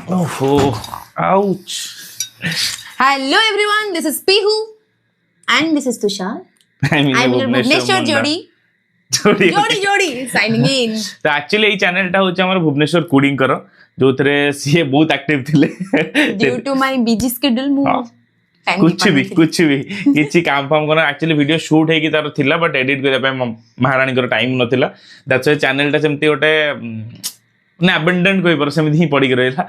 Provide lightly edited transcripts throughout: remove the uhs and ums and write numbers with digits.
Oh, ouch. Hello everyone, this is Pihu and this is Tushar. I'm Bhubaneswar Jodi. Jodi signing in. तो actually ये चैनलटा होचे हमर Bhubaneswar coding करो जोथरे CA बहुत active थिले Due to my busy schedule मु कुछ भी किछि काम फाम कोन एक्चुअली वीडियो शूट हे कि तार थिला बट एडिट करे पे महारानी को टाइम नथिला दैट्स व्हाई चैनलटा सेमती ओटे ने अबंडेंट कोइ पर सेमती ही पड़ी रहला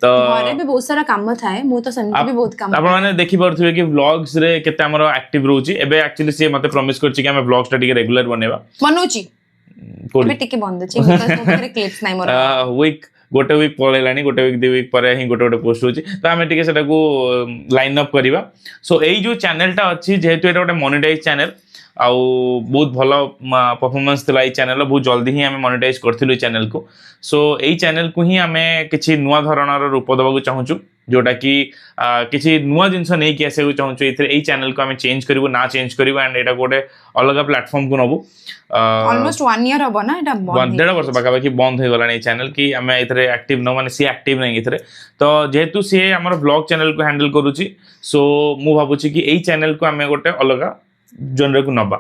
तो घरे भी बहुत सारा काम थाए मु तो सेमती भी बहुत काम आपण माने देखि परथुबे कि व्लॉग्स रे केते हमर एक्टिव रहउची एबे एक्चुअली से मते प्रॉमिस करछि कि हम व्लॉग्स टा टिके रेगुलर बनेबा मनोची एबे टिके बंद अछि बिकॉज़ मोरे क्लिप्स नाही मोर वीक गोटे वीक पळेलानी गोटे वीक 2 वीक परे ही गोटे गोटे पोस्ट होची तो हमें टिके सेटा को लाइन अप करिवा सो एई जो चैनल टा अछि जेहेतु एटा गोटे मोनेटाइज चैनल आउ बहुत भलो परफॉर्मेंस थिला ए चैनल बहुत जल्दी ही हमें मोनेटाइज करथिलु चैनल को सो एई चैनल को ही हमें किछि नुवा धरणर रूप दबाकू चाहूछु जोटा कि किछि नुवा जिंस नै कि आसे चाहूछु एई चैनल को हमें चेंज करिवो ना चेंज करिवो एंड एटा गोटे अलग प्लेटफॉर्म को नबो ऑलमोस्ट 1 ईयर हबो ना एटा बंद 1.5 वर्ष बाका बाकी बंद हो गलानी चैनल कि हमें इथरे एक्टिव न माने सी एक्टिव नै इथरे तो जेहेतु सी हमर ब्लॉग चैनल को हैंडल करूची सो मु भाबुची कि एई चैनल को हमें गोटे अलग जनरे को नबा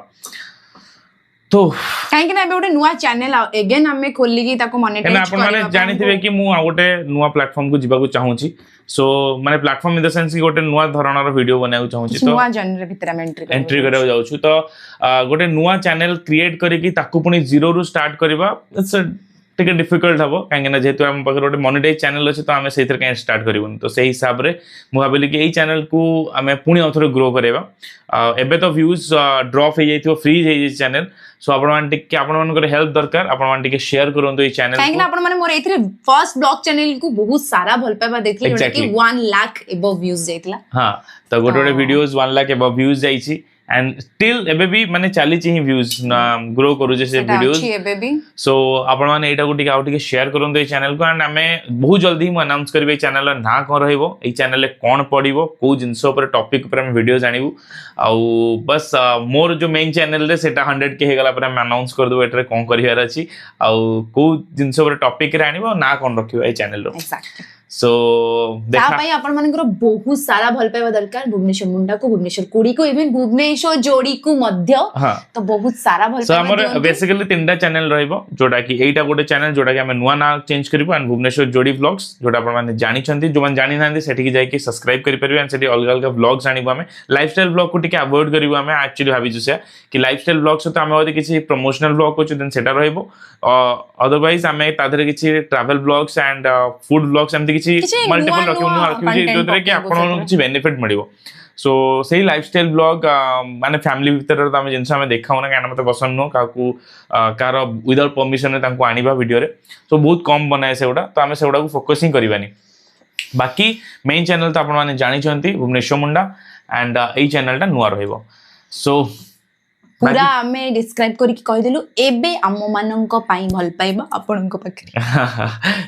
तो काहे कि ना एबे गोटे नुवा चैनल अगेन हमें खोली कि ताको मोनेटाइज करबा आपण माने जानिथिबे कि मु गोटे नुवा प्लेटफॉर्म को जिबा को चाहूची सो माने प्लेटफॉर्म इन द सेंस कि गोटे नुवा धरणर वीडियो बनाउ चाहूची तो नुवा जनरे भीतर हम एंट्री करबा जाउछु तो गोटे नुवा चैनल क्रिएट करी कि ताको पुनी जीरो रु स्टार्ट करबा इट्स टिके डिफिकल्ट हबो काहे ना जेहेतु हम पाखर गोटे मोनेटाइज चैनल अछि तो हमें सेथर काहे स्टार्ट करिवन तो सेही हिसाब रे मु भाबिली कि एई चैनल को हमें पुनी औथरे ग्रो करेबा एबे तो व्यूज ड्रॉप हे जाइथियो फ्रीज हे जाय चैनल सो आपण मान टिके आपण मान को हेल्प दरकार आपण मान टिके शेयर करंतो ए चैनल काहे ना आपण माने मोर एथरे फर्स्ट ब्लॉग चैनल को बहुत सारा भल पाबा देखली जोटा कि 1 लाख एबव व्यूज जाइतला हां तो गोटे गोटे वीडियोस 1 लाख एबव व्यूज जाइछि एंड स्टिल एबे भी माने चाली छि व्यूज ग्रो करू जे से वीडियोस एबे भी सो आपण माने एटा को टिके आउ टिके शेयर करंतो ए चैनल को एंड हमें बहुत जल्दी ही अनाउंस करबे चैनल ना कोन रहइबो ए चैनल ले कोन पडिबो को जिंसो ऊपर टॉपिक ऊपर हम वीडियो जानिबो आउ बस मोर जो मेन चैनल रे सेटा 100 के हे गला पर हम अनाउंस कर दो एटरे कोन करियार अछि आउ को जिंसो ऊपर टॉपिक रे आनिबो ना कोन रखिबो ए चैनल रो एक्जेक्टली सो देखा भाई आपण मानकर बहुत सारा भल पाइबा दरकार भुवनेश्वर मुंडा को भुवनेश्वर कोड़ी को इवन भुवनेश्वर जोड़ी को मध्य तो बहुत सारा भल पाइबा सो हमर बेसिकली तीनटा चैनल रहइबो जोटा कि एटा गोटे चैनल जोटा कि हम नुवा ना चेंज करबो एंड भुवनेश्वर जोड़ी व्लॉग्स जोटा आपण माने जानि छंती जो मन जानि नांदी सेठी की जाय कि सब्सक्राइब करि परबे एंड सेठी अलग अलग व्लॉग्स आनिबो हमें लाइफस्टाइल व्लॉग को टिके अवॉइड करबो हमें एक्चुअली भाबी जुसे कि लाइफस्टाइल व्लॉग्स तो हमें ओदि किछि प्रमोशनल व्लॉग को देन सेटा रहइबो अदरवाइज हमें तादरे किछि travel vlogs and food vlogs एमति किछि मल्टीपल जोतरे कि आपण किछि बेनिफिट मिलिबो सो सेही लाइफस्टाइल ब्लॉग माने फैमिली भीतर तो हम जिंस हमें देखाउ ना काना मते पसंद नो काकू कार विदाउट परमिशन तांको आनिबा वीडियो रे सो बहुत कम बनाए सेउडा तो हमें सेउडा को फोकसिंग करबानी बाकी मेन चैनल तो आपण माने जानि छंती भुवनेश्वर मुंडा एंड एई चैनल टा नुवा रहइबो सो पूरा हमें डिस्क्राइब करी कि कहि देलु एबे आम माननक पाई भल पाइबा आपनक पाखरी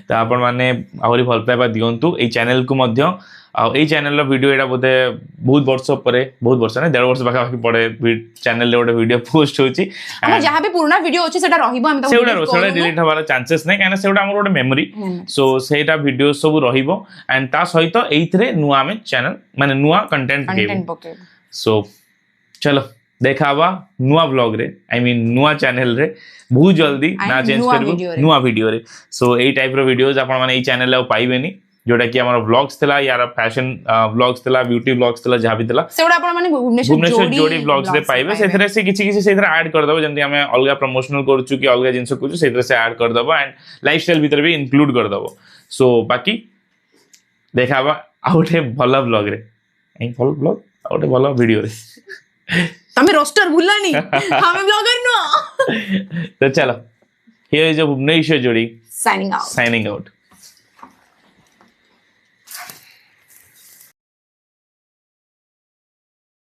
तो आपण माने आउरी भल पाइबा दियंतु एई चैनल को मध्य आ एई चैनल रो वीडियो एटा बोधे बहुत वर्ष परे बहुत वर्ष ने 1.5 वर्ष बाका बाकी पड़े चैनल रे ओटे वीडियो पोस्ट होची हम जहां भी पुराना वीडियो होची सेटा रहिबो हम तो सेटा डिलीट हबार चांसेस नै काना सेटा हमर ओटे मेमोरी सो सेटा वीडियो सब रहिबो एंड ता सहित एइथरे नुवा में चैनल माने नुवा कंटेंट पकेबो सो चलो देखावा नुवा ब्लॉग रे आई मीन नुवा चैनल रे बहुत जल्दी ना चेंज करबो नुवा वीडियो रे सो एई टाइप रो वीडियोस आपण माने एई चैनल ले पाइबेनी जोटा कि हमर व्लॉग्स थिला यार फैशन व्लॉग्स थिला ब्यूटी व्लॉग्स थिला जहां भी थिला सेउडा आपण माने भुवनेश्वर जोड़ी व्लॉग्स रे पाइबे सेथरे से किछि किछि सेथरे ऐड कर दबो जंती हमें अलगा प्रमोशनल करछु कि अलगा जिंस करछु सेथरे से ऐड कर दबो एंड लाइफस्टाइल भीतर भी इंक्लूड कर दबो सो बाकी देखावा आउटे भलो व्लॉग रे ए भलो व्लॉग आउटे भलो वीडियो रे तमे रोस्टर भूलानी हमें ब्लॉगर नो तो चलो हियर इज अ भुवनेश्वर जोड़ी साइनिंग आउट